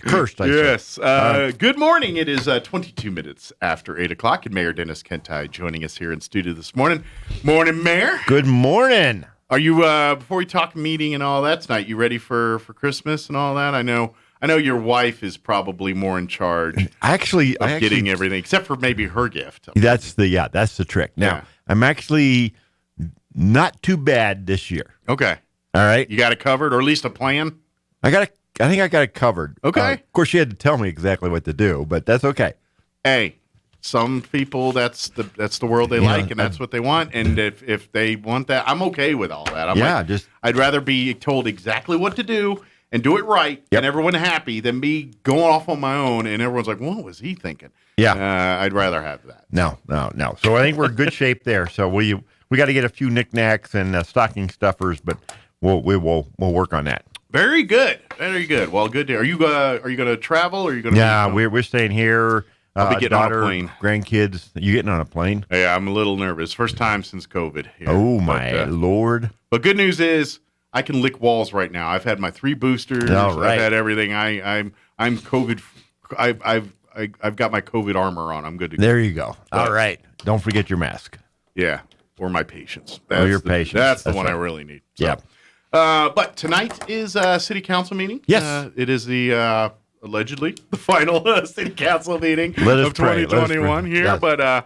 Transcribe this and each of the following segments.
Cursed, I Yes. say. Good morning. It is 22 minutes after 8 o'clock, and Mayor Dennis Kintigh joining us here in studio this morning. Morning, Mayor. Good morning. Are you, before we talk meeting and all that tonight, you ready for Christmas and all that? I know your wife is probably more in charge Actually, getting everything, except for maybe her gift. That's the trick. Now, I'm actually not too bad this year. Okay. All right. You got it covered, or at least a plan? I think I got it covered. Okay. Of course, she had to tell me exactly what to do, but that's okay. Hey, some people that's the world they like, and that's what they want. And if they want that, I'm okay with all that. I'd rather be told exactly what to do and do it right, and everyone happy, than me going off on my own and everyone's like, "What was he thinking?" Yeah. I'd rather have that. No. So I think we're in good shape there. So we got to get a few knickknacks and stocking stuffers, but we'll work on that. Very good. Very good. Well, good. Are you going to travel, or are you going to? Yeah, we're staying here. I'll be getting daughter, on a plane. Grandkids. You getting on a plane? Yeah, I'm a little nervous. First time since COVID. Here. Oh my Lord! But good news is I can lick walls right now. I've had my 3 boosters. All right. I've had everything. I'm COVID. I've got my COVID armor on. I'm good to go. There you go. All right. Don't forget your mask. Yeah, or my patience. Patience. That's the one right. I really need. So. Yeah. But tonight is a city council meeting. Yes. It is the allegedly the final city council meeting of 2021 here. Yes. But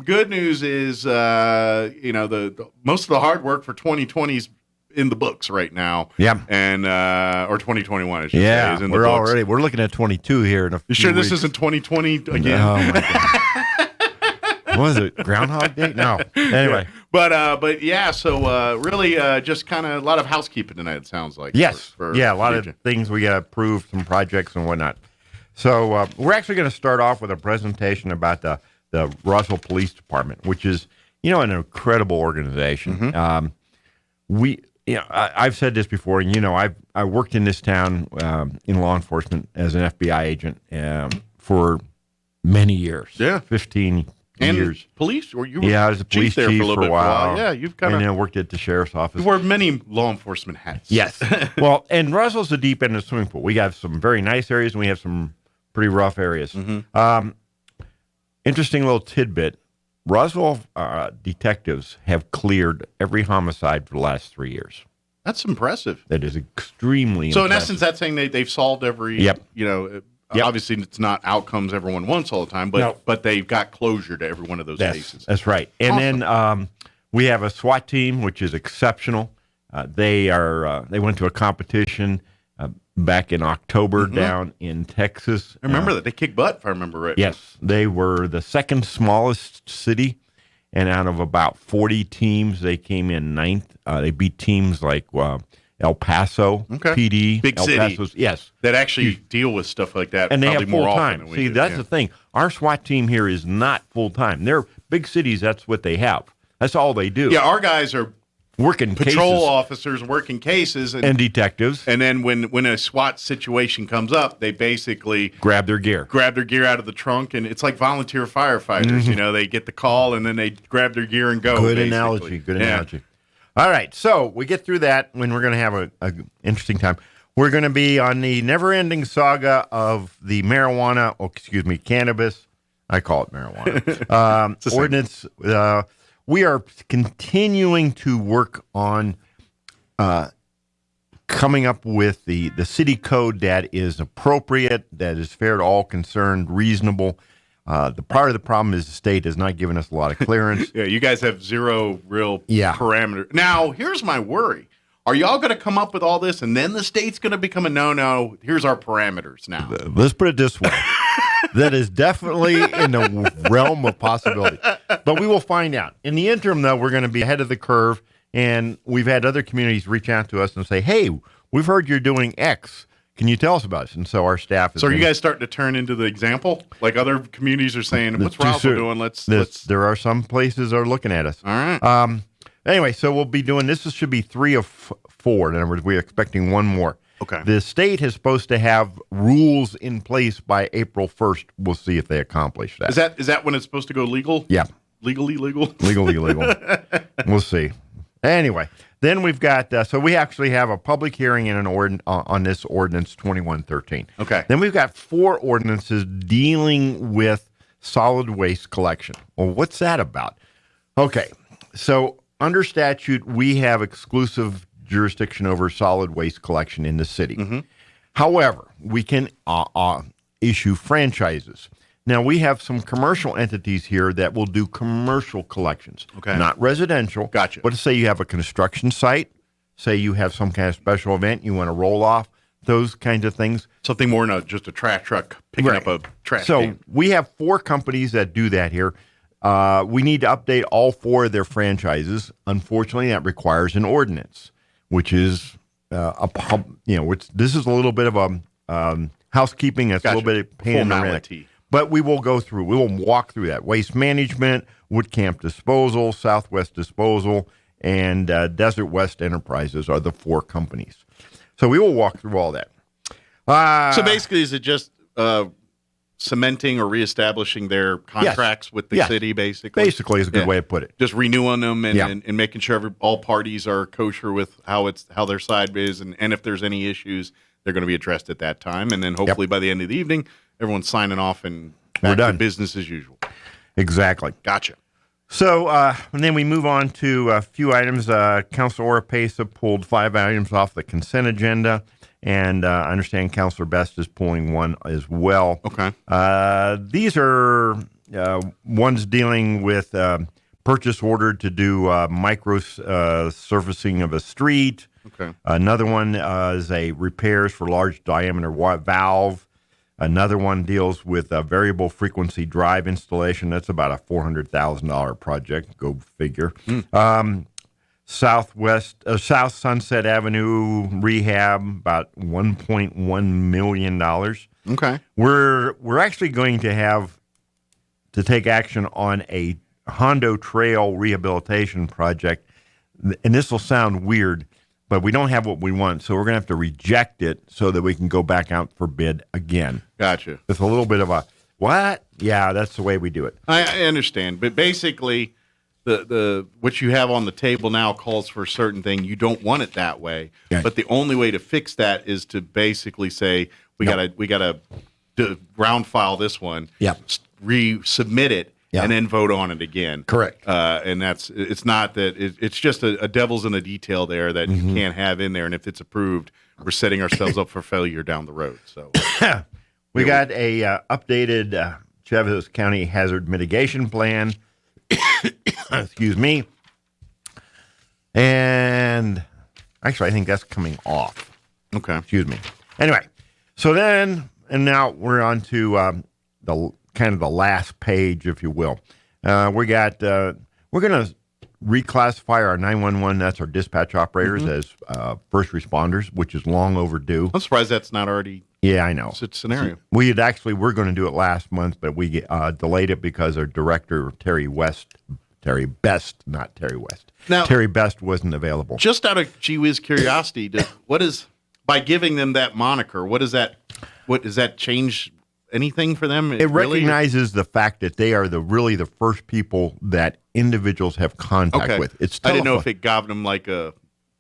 good news is the most of the hard work for 2020 is in the books right now. Yeah. And or 2021, I should say, is in the books. We're looking at 22 here in a few You sure this weeks. isn't 2020 again? Oh my God. What was it? Groundhog Day? No. Anyway. Yeah. But yeah, so really just kind of a lot of housekeeping tonight, it sounds like. Yes. For a lot of things we got to approve, some projects and whatnot. So we're actually going to start off with a presentation about the Roswell Police Department, which is, an incredible organization. Mm-hmm. I've said this before, and I worked in this town in law enforcement as an FBI agent for many years. Yeah. 15 and years. Police? Or you I was a police chief there for a little bit. while. Yeah, you've kind and of. then worked at the sheriff's office. You wear many law enforcement hats. Yes. Well, and Roswell's the deep end of the swimming pool. We have some very nice areas, and we have some pretty rough areas. Mm-hmm. Interesting little tidbit. Roswell detectives have cleared every homicide for the last 3 years. That's impressive. That is extremely So impressive. in essence, that's saying they've solved every. Yep. Obviously it's not outcomes everyone wants all the time, but they've got closure to every one of those cases. That's right. And then we have a SWAT team, which is exceptional. They went to a competition back in October down in Texas. I remember that. They kicked butt, if I remember right. Yes. They were the second smallest city, and out of about 40 teams, they came in 9th. They beat teams like El Paso, PD. Big El city. Paso's, yes. That actually deal with stuff like that And they probably have more full-time. often. See, that's the thing. Our SWAT team here is not full-time. They're big cities. That's what they have. That's all they do. Yeah, our guys are working patrol cases. officers working cases And detectives. And then when a SWAT situation comes up, they basically grab their gear out of the trunk, and it's like volunteer firefighters. Mm-hmm. They get the call and then they grab their gear and go. Good basically. analogy. All right, so we get through that when we're going to have a interesting time. We're going to be on the never-ending saga of the cannabis. I call it marijuana. Ordinance. We are continuing to work on coming up with the city code that is appropriate, that is fair to all concerned, reasonable. The part of the problem is the state has not given us a lot of clearance. Yeah, you guys have zero real parameter. Now, here's my worry. Are y'all going to come up with all this, and then the state's going to become a no-no? Here's our parameters now. Let's put it this way. That is definitely in the realm of possibility. But we will find out. In the interim, though, we're going to be ahead of the curve, and we've had other communities reach out to us and say, hey, we've heard you're doing X. Can you tell us about it? And so our staff is. So are you guys starting to turn into the example? Like other communities are saying, what's Roswell doing? Let's. There are some places that are looking at us. All right. Anyway, so we'll be doing this. This should be 3 of 4. In other words, we're expecting one more. Okay. The state is supposed to have rules in place by April 1st. We'll see if they accomplish that. Is that when it's supposed to go legal? Yeah. Legally legal? Legally legal. We'll see. Anyway, then we've got, so we actually have a public hearing and on this ordinance 2113. Okay. Then we've got 4 ordinances dealing with solid waste collection. Well, what's that about? Okay, so under statute, we have exclusive jurisdiction over solid waste collection in the city. Mm-hmm. However, we can issue franchises. Now, we have some commercial entities here that will do commercial collections, not residential. Gotcha. But say you have a construction site, say you have some kind of special event, you want to roll off, those kinds of things. Something more than just a trash truck picking up a trash can. So we have 4 companies that do that here. We need to update all 4 of their franchises. Unfortunately, that requires an ordinance, which is this is a little bit of a housekeeping. That's a little bit of pain in the neck. But we will go through. We will walk through that. Waste management, Wood Camp Disposal, Southwest Disposal, and Desert West Enterprises are the 4 companies. So we will walk through all that. So basically, is it just cementing or reestablishing their contracts with the city, basically? Basically is a good way to put it. Just renewing them and making sure all parties are kosher with how their side is, and if there's any issues, they're going to be addressed at that time. And then hopefully by the end of the evening, everyone's signing off and back to business as usual. Exactly. Gotcha. So and then we move on to a few items. Councilor Oropesa pulled 5 items off the consent agenda. And I understand Councilor Best is pulling one as well. Okay. These are ones dealing with purchase order to do micro surfacing of a street. Okay. Another one is a repairs for large diameter valve. Another one deals with a variable frequency drive installation. That's about a $400,000 project. Go figure. South Sunset Avenue rehab, about $1.1 million. Okay. We're actually going to take action on a Hondo Trail rehabilitation project, and this will sound weird, but we don't have what we want, so we're going to have to reject it so that we can go back out for bid again. Gotcha. It's a little bit of a, what? Yeah, that's the way we do it. I understand, but basically the what you have on the table now calls for a certain thing. You don't want it that way, but the only way to fix that is to basically say we gotta ground file this one, resubmit it, and then vote on it again. Correct. And it's not that it's just a devil's in the detail there that you can't have in there. And if it's approved, we're setting ourselves up for failure down the road. So we got a updated Chavez County Hazard Mitigation Plan. Excuse me. And actually, I think that's coming off. Okay. Excuse me. Anyway, so then, and now we're on to the kind of the last page, if you will. We're going to reclassify our 911, that's our dispatch operators, as first responders, which is long overdue. I'm surprised that's not already. Yeah, I know. It's a scenario. We're going to do it last month, but we delayed it because our director, Terry Best, Now, Terry Best wasn't available. Just out of gee whiz curiosity, by giving them that moniker, what does that change anything for them? It recognizes the fact that they are really the first people that individuals have contact with. It's telephone. I didn't know if it got them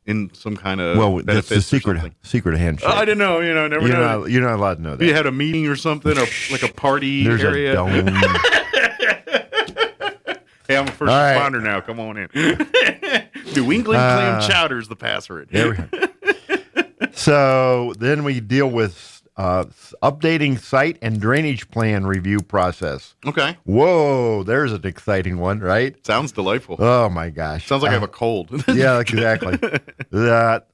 in some kind of that's the secret handshake. I didn't know. Never know. You're not allowed to know that. You had a meeting or something, or like a party There's area. A dome. Hey, I'm a first responder now. Come on in. New England clam chowder is the password. There we go. So then we deal with updating site and drainage plan review process. Okay. Whoa, there's an exciting one, right? Sounds delightful. Oh, my gosh. Sounds like I have a cold. Yeah, exactly.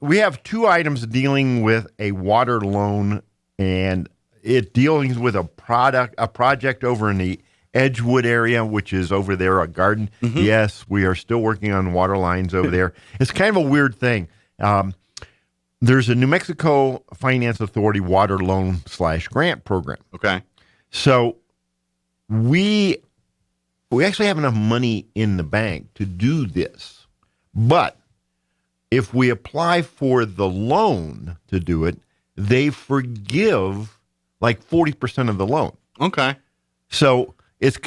We have 2 items dealing with a water loan, and it dealing with a project over in the Edgewood area, which is over there, a garden. Yes, we are still working on water lines over there. It's kind of a weird thing. There's a New Mexico Finance Authority water loan / grant program. Okay. So we actually have enough money in the bank to do this. But if we apply for the loan to do it, they forgive like 40% of the loan. Okay. So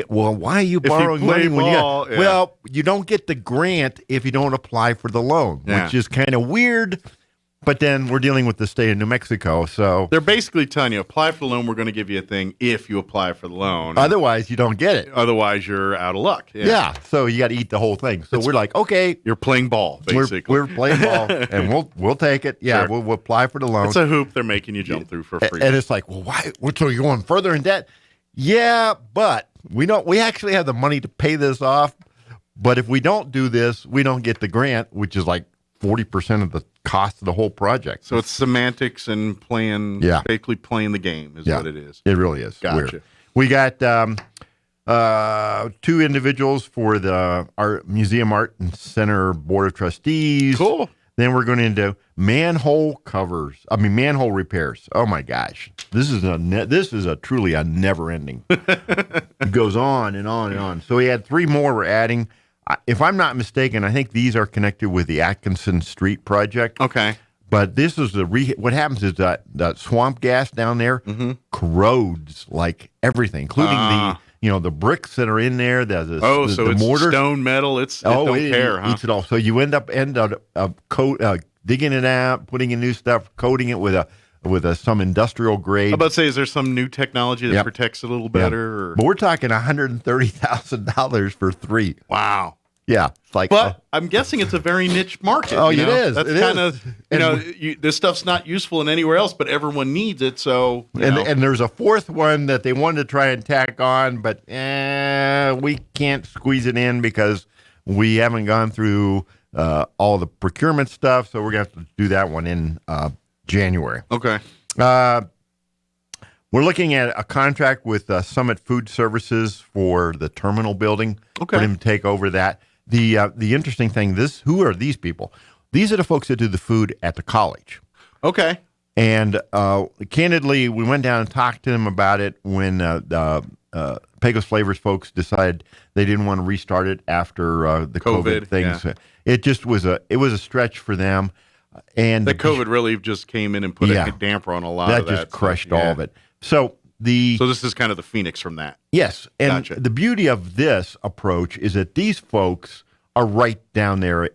why are you borrowing money when ball, Well, you don't get the grant if you don't apply for the loan, which is kind of weird. But then we're dealing with the state of New Mexico, so they're basically telling you, apply for the loan, we're going to give you a thing if you apply for the loan. Otherwise, you don't get it. Otherwise, you're out of luck. Yeah, so you got to eat the whole thing. So we're like, okay. You're playing ball, basically. We're playing ball, and we'll take it. Yeah, Sure. we'll apply for the loan. It's a hoop they're making you jump through for free. And it's like, well, why? So you're going further in debt? Yeah, but we actually have the money to pay this off. But if we don't do this, we don't get the grant, which is like 40% of the cost of the whole project. So it's semantics and basically playing the game is what it is. It really is. Gotcha. Weird. We got 2 individuals for our Museum Art and Center Board of Trustees. Cool. Then we're going into manhole repairs. Oh my gosh, this is truly a never ending. It goes on and on and on. So we had 3 more we're adding. If I'm not mistaken, I think these are connected with the Atkinson Street project. Okay. But this is what happens is that swamp gas down there corrodes like everything, including the bricks that are in there. The it's mortar. Stone metal. It don't care, huh? Eats it all. So you end up digging it out, putting in new stuff, coating it with some industrial grade. I'm about to say, is there some new technology that protects it a little better? Or? But we're talking $130,000 for 3. Wow. Yeah, it's like. But I'm guessing it's a very niche market. Oh, it is. That's kind of this stuff's not useful in anywhere else, but everyone needs it. So and there's a 4th one that they wanted to try and tack on, but we can't squeeze it in because we haven't gone through all the procurement stuff. So we're gonna have to do that one in January. Okay. We're looking at a contract with Summit Food Services for the terminal building. Okay. For them to take over that. The interesting thing, who are these people? These are the folks that do the food at the college. Okay. And candidly, we went down and talked to them about it when the Pecos Flavors folks decided they didn't want to restart it after the COVID things. Yeah. It just was a stretch for them. And the COVID really just came in and put a damper on a lot of that. That just crushed all of it. So this is kind of the phoenix from that. Yes. And gotcha. The beauty of this approach is that these folks are right down there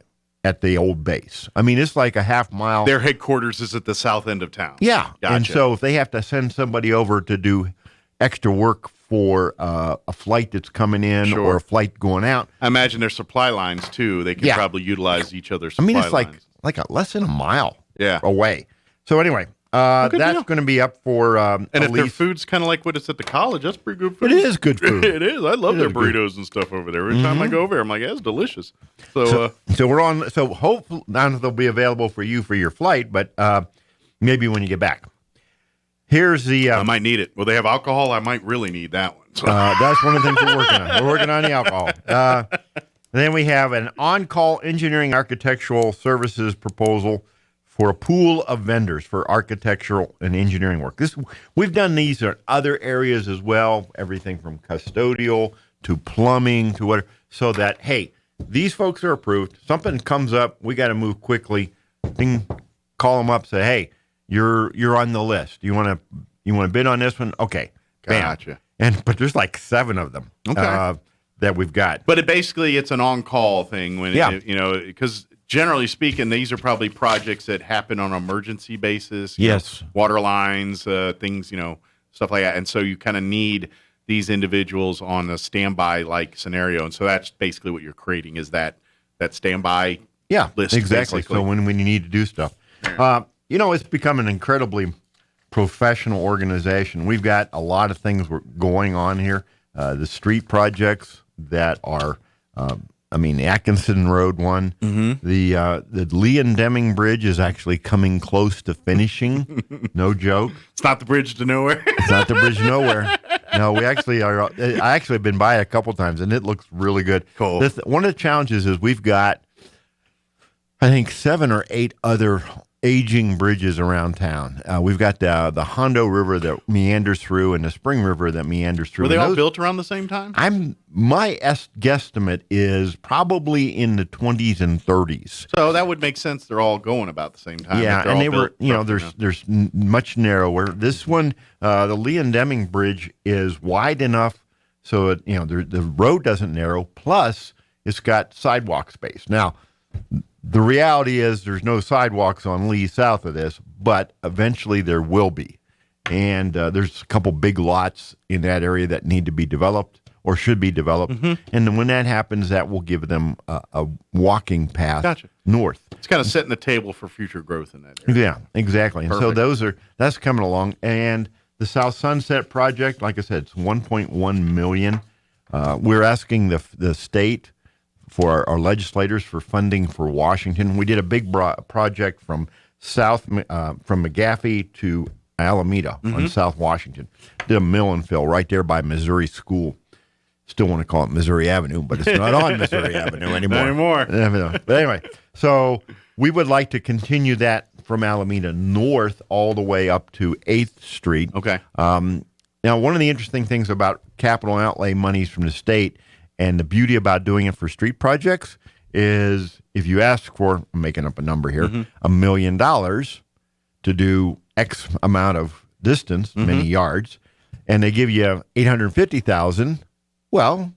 at the old base. I mean, it's like a half mile. Their headquarters is at the south end of town. Yeah. Gotcha. And so if they have to send somebody over to do extra work for a flight that's coming in or a flight going out. I imagine there's supply lines, too. They can probably utilize each other's supply lines. I mean, it's like less than a mile Yeah. away. So anyway, that's going to be up for and if their food's kind of like what it's at the college, that's pretty good food. It is good food. It is. I love their burritos and stuff over there. Every time I go over there, I'm like, it's delicious. So we're on. So hopefully, I don't know if they'll be available for you for your flight, but maybe when you get back. Here's the. I might need it. Will they have alcohol? I might really need that one. So. That's one of the things we're working on. We're working on the alcohol. Then we have an on-call engineering architectural services proposal for a pool of vendors for architectural and engineering work. We've done these in other areas as well, everything from custodial to plumbing to whatever, so that, hey, these folks are approved. Something comes up, we got to move quickly. Call them up, say, hey, you're on the list. You want to bid on this one? Okay, gotcha. But there's like 7 of them. Okay. That we've got. But it's an on-call thing when because generally speaking, these are probably projects that happen on an emergency basis. Yes. Water lines, things, stuff like that. And so you kind of need these individuals on a standby like scenario. And so that's basically what you're creating is that standby list. Exactly. Basically. So when you need to do stuff. It's become an incredibly professional organization. We've got a lot of things going on here. The street projects that are, the Atkinson Road one. Mm-hmm. The Lee and Deming Bridge is actually coming close to finishing. No joke. It's not the bridge to nowhere. It's not the bridge to nowhere. No, we actually are. I actually have been by it a couple times, and it looks really good. Cool. One of the challenges is we've got, I think, 7 or 8 other aging bridges around town. We've got the Hondo River that meanders through and the Spring River that meanders through. Were they all built around the same time? My guesstimate is probably in the 20s and 30s. So that would make sense. They're all going about the same time. Yeah, and they were, there's much narrower. This one, the Lee and Deming Bridge is wide enough so the road doesn't narrow. Plus, it's got sidewalk space. Now, the reality is there's no sidewalks on Lee south of this, but eventually there will be. And there's a couple big lots in that area that need to be developed or should be developed. Mm-hmm. And then when that happens, that will give them a walking path north. It's kind of setting the table for future growth in that area. Yeah, exactly. Perfect. And so that's coming along. And the South Sunset project, like I said, it's $1.1 million. We're asking the state for our legislators for funding for Washington. We did a big project from McGaffey to Alameda on South Washington. Did a mill and fill right there by Missouri School. Still want to call it Missouri Avenue, but it's not on Missouri Avenue anymore. But anyway, so we would like to continue that from Alameda north all the way up to 8th Street. Okay. Now, one of the interesting things about capital outlay monies from the state and the beauty about doing it for street projects is if you ask for, I'm making up a number here, $1 million to do X amount of distance, many yards, and they give you $850,000, well,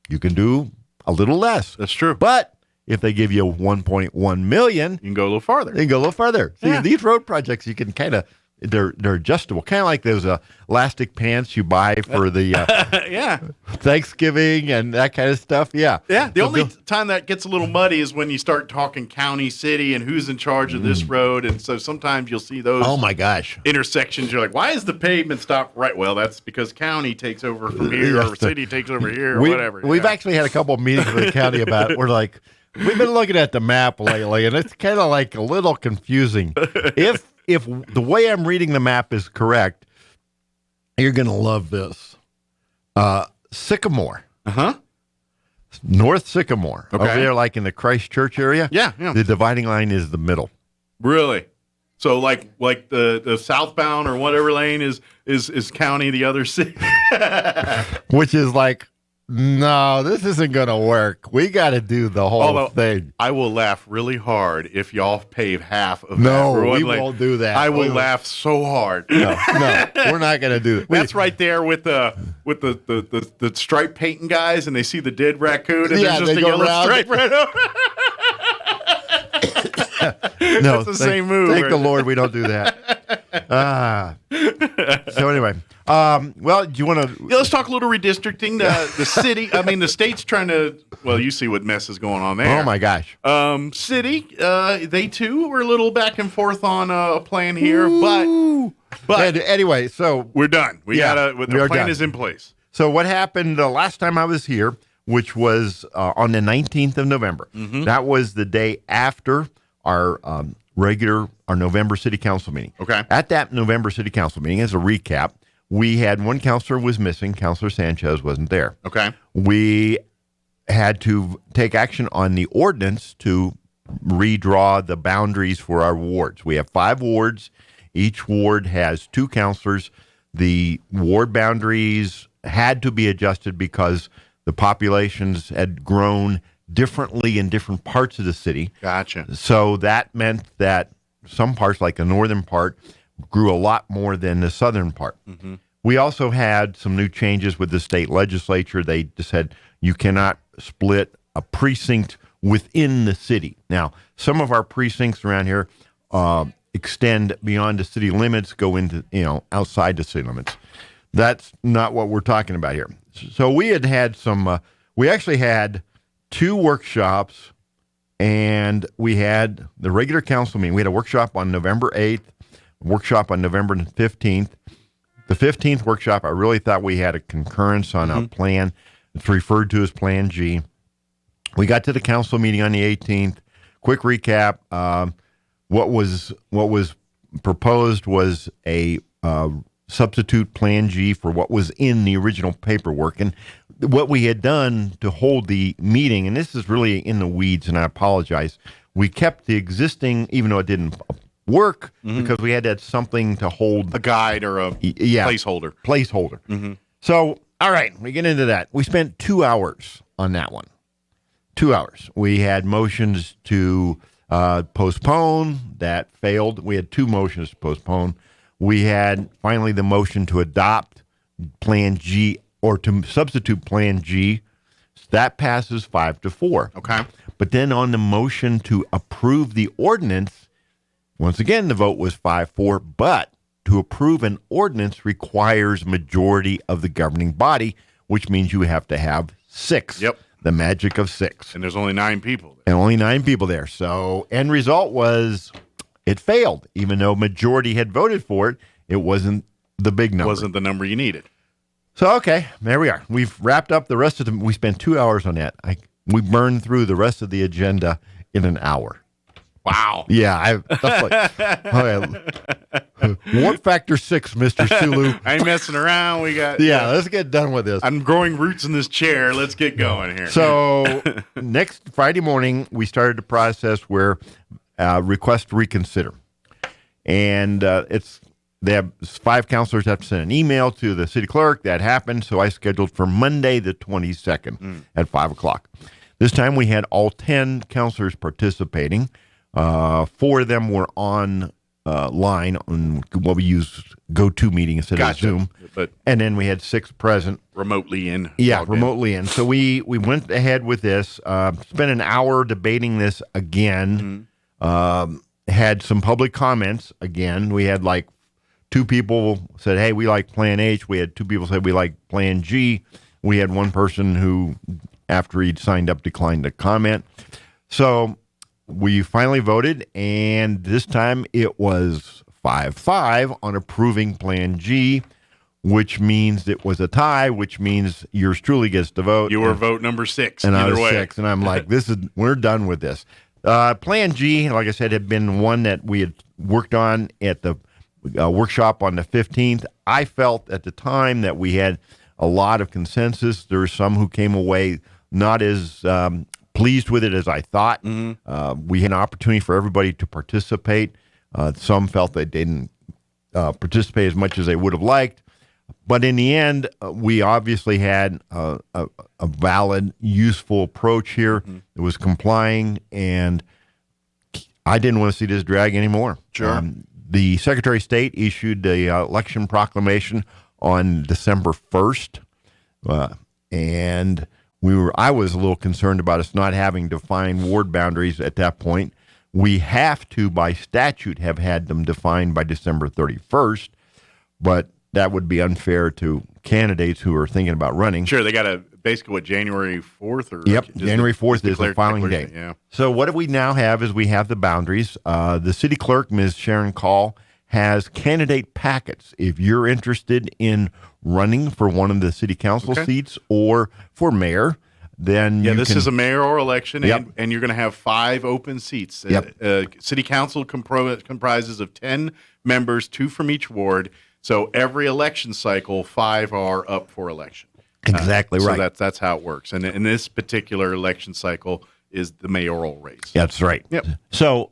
you can do a little less. That's true. But if they give you $1.1 million, you can go a little farther. See, these road projects, you can kind of, they're adjustable, kind of like those elastic pants you buy for the Thanksgiving and that kind of stuff. Yeah. The only time that gets a little muddy is when you start talking county, city, and who's in charge of this road. And so sometimes you'll see those. Oh my gosh! Intersections. You're like, why is the pavement stopped right? Well, that's because county takes over from here, or city takes over here, or whatever. We've actually had a couple of meetings with the county about it. We're like, we've been looking at the map lately, and it's kind of like a little confusing. If the way I'm reading the map is correct, you're going to love this. Sycamore. North Sycamore. Okay. Over there, like in the Christchurch area. Yeah. The dividing line is the middle. Really? So like the southbound or whatever lane is county, the other city. Which is like, no, this isn't going to work. We got to do the whole thing. I will laugh really hard if y'all pave half of that. No, we won't do that. I will laugh so hard. No, we're not going to do it. That's right there with the stripe painting guys, and they see the dead raccoon, and there's just a yellow stripe right over. No, that's the same move. Thank the Lord we don't do that. So anyway, well, do you want to? Yeah, let's talk a little redistricting. The city, the state's trying to. Well, you see what mess is going on there. Oh my gosh. City, they too were a little back and forth on a plan here, but anyway, so we're done. The plan is in place. So what happened last time I was here, which was on the 19th of November. That was the day after our November City Council meeting. Okay. At that November City Council meeting, as a recap, we had one counselor was missing. Counselor Sanchez wasn't there. Okay. We had to take action on the ordinance to redraw the boundaries for our wards. We have 5 wards. Each ward has 2 counselors. The ward boundaries had to be adjusted because the populations had grown differently in different parts of the city. Gotcha. So that meant that some parts, like the northern part, grew a lot more than the southern part. We also had some new changes with the state legislature. They just said you cannot split a precinct within the city. Now, some of our precincts around here extend beyond the city limits, go into, outside the city limits. That's not what we're talking about here. So we had some, we actually had 2 workshops, and we had the regular council meeting. We had a workshop on November 8th, a workshop on November 15th. The 15th workshop, I really thought we had a concurrence on a plan. It's referred to as Plan G. We got to the council meeting on the 18th. Quick recap. What was proposed was a substitute Plan G for what was in the original paperwork. And what we had done to hold the meeting, and this is really in the weeds, and I apologize, we kept the existing, even though it didn't work, because we had to have something to hold. A guide or a placeholder. Placeholder. So, all right, we get into that. We spent 2 hours on that one. 2 hours. We had motions to postpone. That failed. We had 2 motions to postpone. We had finally the motion to adopt Plan G or to substitute Plan G, that passes 5-4. Okay. But then on the motion to approve the ordinance, once again, the vote was 5-4, but to approve an ordinance requires majority of the governing body, which means you have to have 6. Yep. The magic of 6. And there's only 9 people there. And only 9 people there. So end result was it failed. Even though majority had voted for it, it wasn't the big number. It wasn't the number you needed. So, okay, there we are. We've wrapped up the rest of we spent 2 hours on that. We burned through the rest of the agenda in an hour. Wow. Yeah, that's like, okay. Warp factor 6, Mr. Sulu. I ain't messing around. Let's get done with this. I'm growing roots in this chair. Let's get going here. So next Friday morning, we started the process where request to reconsider. And they have 5 counselors have to send an email to the city clerk. That happened, so I scheduled for Monday the 22nd at 5 o'clock. This time we had all 10 counselors participating. 4 of them were on line on what we use GoToMeeting instead of Zoom. And then we had 6 present. Remotely in. Yeah, remotely in. So we went ahead with this, spent an hour debating this again, had some public comments again. We had like 2 people said, hey, we like Plan H. We had 2 people said we like Plan G. We had 1 person who, after he'd signed up, declined to comment. So we finally voted, and this time it was 5-5 on approving Plan G, which means it was a tie, which means yours truly gets to vote. You were vote number 6. And I was 6, and I'm like, we're done with this. Plan G, like I said, had been one that we had worked on at the workshop on the 15th. I felt at the time that we had a lot of consensus. There were some who came away not as pleased with it as I thought. We had an opportunity for everybody to participate. Some felt they didn't participate as much as they would have liked. But in the end, we obviously had a valid, useful approach here. It was complying, and I didn't want to see this drag anymore. Sure. The Secretary of State issued the election proclamation on December 1st, and I was a little concerned about us not having defined ward boundaries at that point. We have to, by statute, have had them defined by December 31st, but that would be unfair to candidates who are thinking about running. Sure, they got to basically January 4th? Or yep, January 4th is the filing date. Yeah. So what we now have is we have the boundaries. The city clerk, Ms. Sharon Call, has candidate packets. If you're interested in running for one of the city council seats or for mayor, then this is a mayoral election, Yep. and you're going to have 5 open seats. Yep. City council comprises of 10 members, 2 from each ward. So every election cycle, 5 are up for election. Exactly right. So that's how it works. And in this particular election cycle is the mayoral race. That's right. Yep. So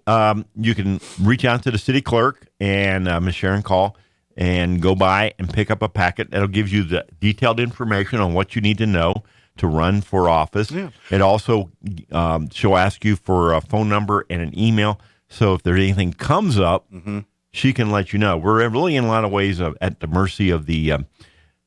you can reach out to the city clerk and Ms. Sharon Call and go by and pick up a packet that'll give you the detailed information on what you need to know to run for office. Yeah. It also, she'll ask you for a phone number and an email. So if there's anything comes up, she can let you know. We're really in a lot of ways at the mercy of the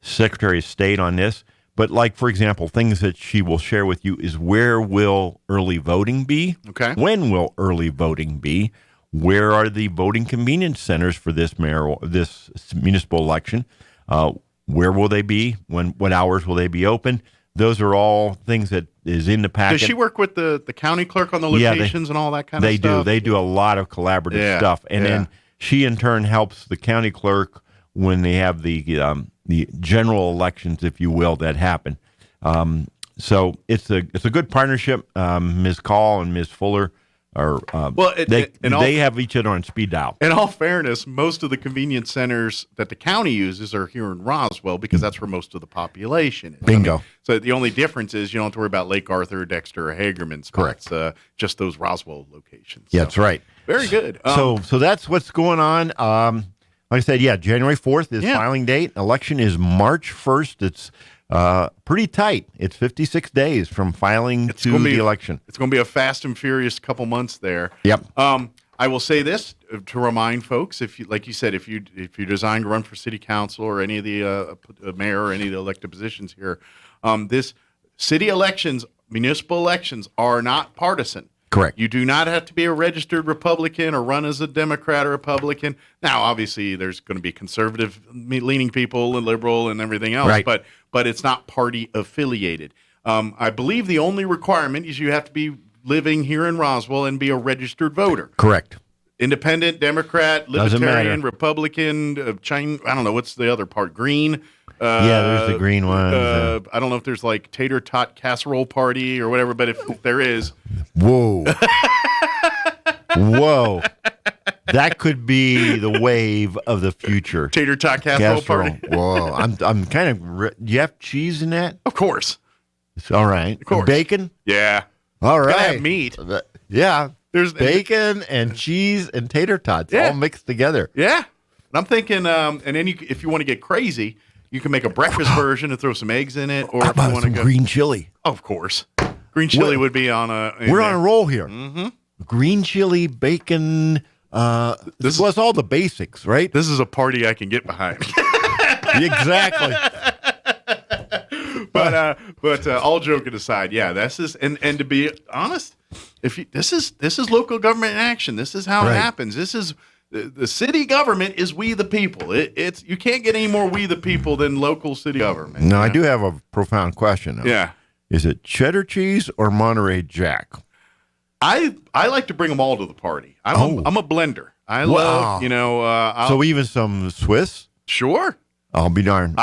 Secretary of State on this. But like, for example, things that she will share with you is where will early voting be? Okay. When will early voting be? Where are the voting convenience centers for this municipal election? Where will they be? What hours will they be open? Those are all things that is in the packet. Does she work with the county clerk on the locations and all that kind of stuff? They do. They do a lot of collaborative stuff. And then she, in turn, helps the county clerk when they have the general elections, if you will, that happen. So it's a good partnership. Ms. Call and Ms. Fuller are they have each other on speed dial. In all fairness, most of the convenience centers that the county uses are here in Roswell because that's where most of the population is. Bingo. I mean, so the only difference is you don't have to worry about Lake Arthur, Dexter, or Hagerman spots. Correct. Just those Roswell locations. Yeah, that's right. Very good. So that's what's going on. Like I said, January 4th is filing date. Election is March 1st. It's pretty tight. It's 56 days from filing to the election. It's going to be a fast and furious couple months there. Yep. I will say this to remind folks: if you, like you said, if you design to run for city council or any of the mayor or any of the elected positions here, this city elections, municipal elections, are not partisan. Correct. You do not have to be a registered Republican or run as a Democrat or Republican. Now, obviously, there's going to be conservative-leaning people and liberal and everything else, right. but it's not party affiliated. I believe the only requirement is you have to be living here in Roswell and be a registered voter. Correct. Independent, Democrat, Libertarian, Republican, Chinese, I don't know, what's the other part? Green. There's the green one. I don't know if there's like tater tot casserole party or whatever, but if there is. Whoa. Whoa. That could be the wave of the future. Tater tot casserole party. Whoa. I'm kind of. Do you have cheese in that? Of course. It's all right. Of course. Bacon? Yeah. All right. Gotta have meat. Yeah. There's bacon and cheese and tater tots all mixed together. Yeah. And I'm thinking, and then if you want to get crazy, you can make a breakfast version and throw some eggs in it. Or how if you about want some to go, green chili? Of course. Green chili would be on a. We're on a roll here. Mm-hmm. Green chili, bacon. This was all the basics, right? This is a party I can get behind. Exactly. But all joking aside, yeah, this is and to be honest, this is local government in action. This is how it happens. This is the city government is we the people. It's you can't get any more we the people than local city government. No, I do have a profound question, though. Yeah. Is it cheddar cheese or Monterey Jack? I like to bring them all to the party. I'm a blender. I love, so even some Swiss? Sure. I'll be darned.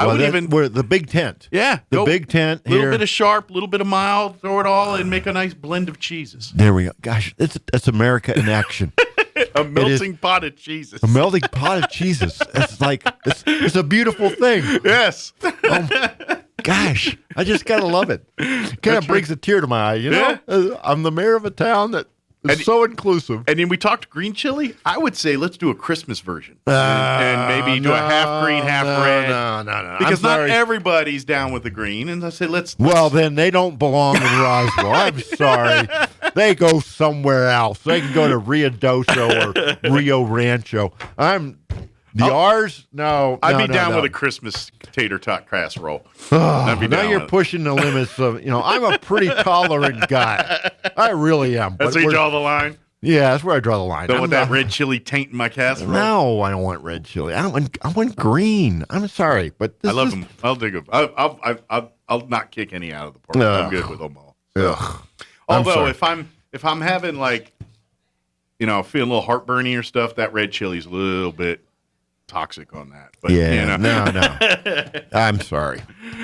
We're the big tent. Yeah. The big tent here. A little bit of sharp, a little bit of mild, throw it all and make a nice blend of cheeses. There we go. Gosh, that's America in action. A melting pot of cheeses. A melting pot of cheeses. It's like, it's a beautiful thing. Yes. Gosh, I just gotta love it. Kind of brings a tear to my eye, you know? Yeah. I'm the mayor of a town that is so inclusive. And then we talked green chili. I would say let's do a Christmas version. And maybe do a half green, half red. No. Because not everybody's down with the green. And I say let's. Well, then they don't belong in Roswell. I'm sorry. They go somewhere else. They can go to Rio Doso or Rio Rancho. Ours? No. I'd be down with a Christmas tater tot casserole. Now you're pushing the limits of, I'm a pretty tolerant guy. I really am. That's where you draw the line? Yeah, that's where I draw the line. Don't want that red chili tainting my casserole? No, I don't want red chili. I want green. I'm sorry, but I love them. I'll dig them. I'll not kick any out of the party. I'm good with them all. So. Although if I'm having feeling a little heartburny or stuff, that red chili's a little bit toxic on that. But, no. I'm sorry,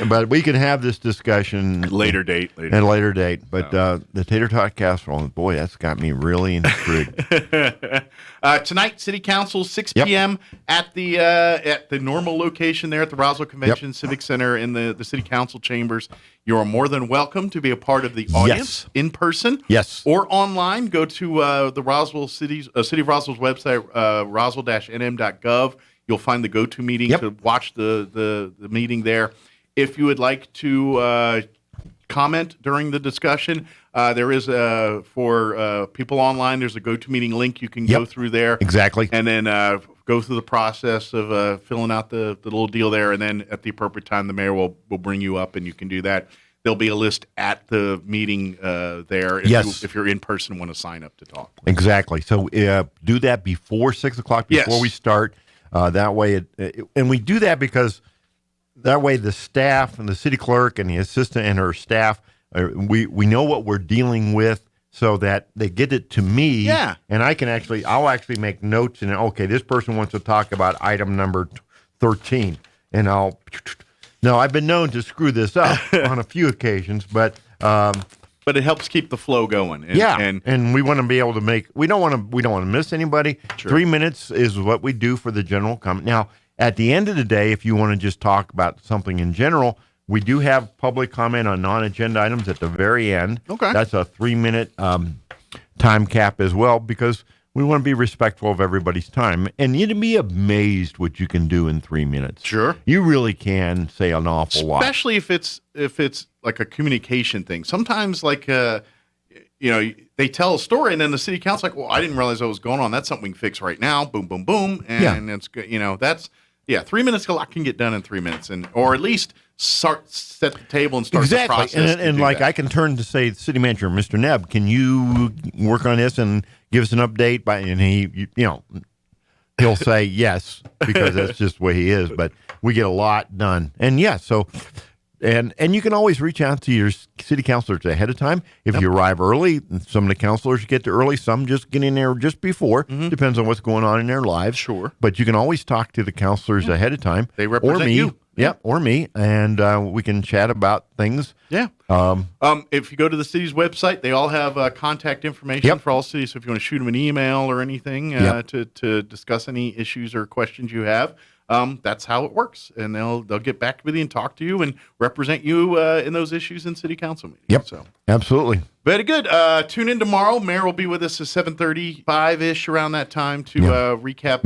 but we can have this discussion at a later date. But the tater tot casserole, boy, that's got me really intrigued. Tonight, City Council, 6 p.m. at the normal location there at the Roswell Convention Civic Center in the City Council chambers. You are more than welcome to be a part of the audience in person, or online. Go to the Roswell City of Roswell's website, roswell-nm.gov. You'll find the go-to meeting to watch the meeting there. If you would like to comment during the discussion, there is for people online. There's a go-to meeting link you can go through there. Exactly, and then go through the process of filling out the little deal there, and then at the appropriate time, the mayor will bring you up, and you can do that. There'll be a list at the meeting there if you're in person and want to sign up to talk. Exactly. So do that before 6 o'clock, before we start. That way, and we do that because that way the staff and the city clerk and the assistant and her staff, we know what we're dealing with, so that they get it to me. Yeah. And I'll actually make notes and okay, this person wants to talk about item number 13, and I've been known to screw this up on a few occasions, but it helps keep the flow going. And we want to be able to we don't want to miss anybody. Sure. 3 minutes is what we do for the general comment. Now, at the end of the day, if you want to just talk about something in general, we do have public comment on non-agenda items at the very end. Okay. That's a 3-minute time cap as well, because we want to be respectful of everybody's time. And you'd be amazed what you can do in 3 minutes. Sure. You really can say an awful lot. Especially if it's like a communication thing. Sometimes they tell a story, and then the city council like, well, I didn't realize what was going on. That's something we can fix right now. Boom, boom, boom, and it's good. 3 minutes a lot can get done in 3 minutes, or at least set the table and start the process. And like that. I can turn to say, city manager, Mr. Nebb, can you work on this and give us an update? And he, he'll say yes, because that's just the way he is. But we get a lot done, and so. And you can always reach out to your city councilors ahead of time. If you arrive early, some of the councilors get there early. Some just get in there just before. Depends on what's going on in their lives. Sure. But you can always talk to the councilors ahead of time. They represent you. Yeah, or me. And we can chat about things. Yeah. If you go to the city's website, they all have contact information for all cities. So if you want to shoot them an email or anything to discuss any issues or questions you have, that's how it works, and they'll get back with you and talk to you and represent you in those issues in city council meetings. Yep, so absolutely. Very good. Tune in tomorrow. Mayor will be with us at 7:35-ish around that time to recap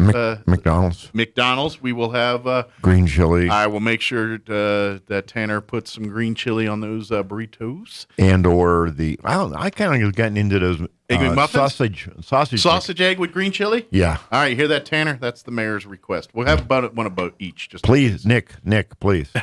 McDonald's. We will have green chili. I will make sure that Tanner puts some green chili on those burritos. And or I kind of gotten into those egg McMuffins? Sausage egg with green chili? Yeah. All right, you hear that, Tanner? That's the mayor's request. We'll have one of each. Just please, Nick, please.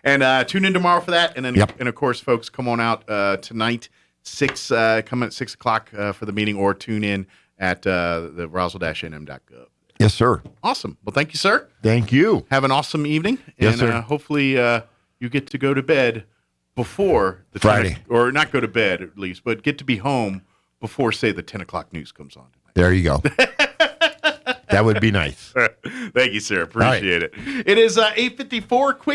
And tune in tomorrow for that. And then, and of course, folks, come on out tonight, come at 6 o'clock for the meeting, or tune in at the Roswell-nm.gov. Yes, sir. Awesome. Well, thank you, sir. Thank you. Have an awesome evening. Yes, sir. Hopefully you get to go to bed before the Friday. Or not go to bed, at least, but get to be home before, say, the 10 o'clock news comes on tonight. There you go. That would be nice. Thank you, sir. Appreciate it. It is 8:54. Quick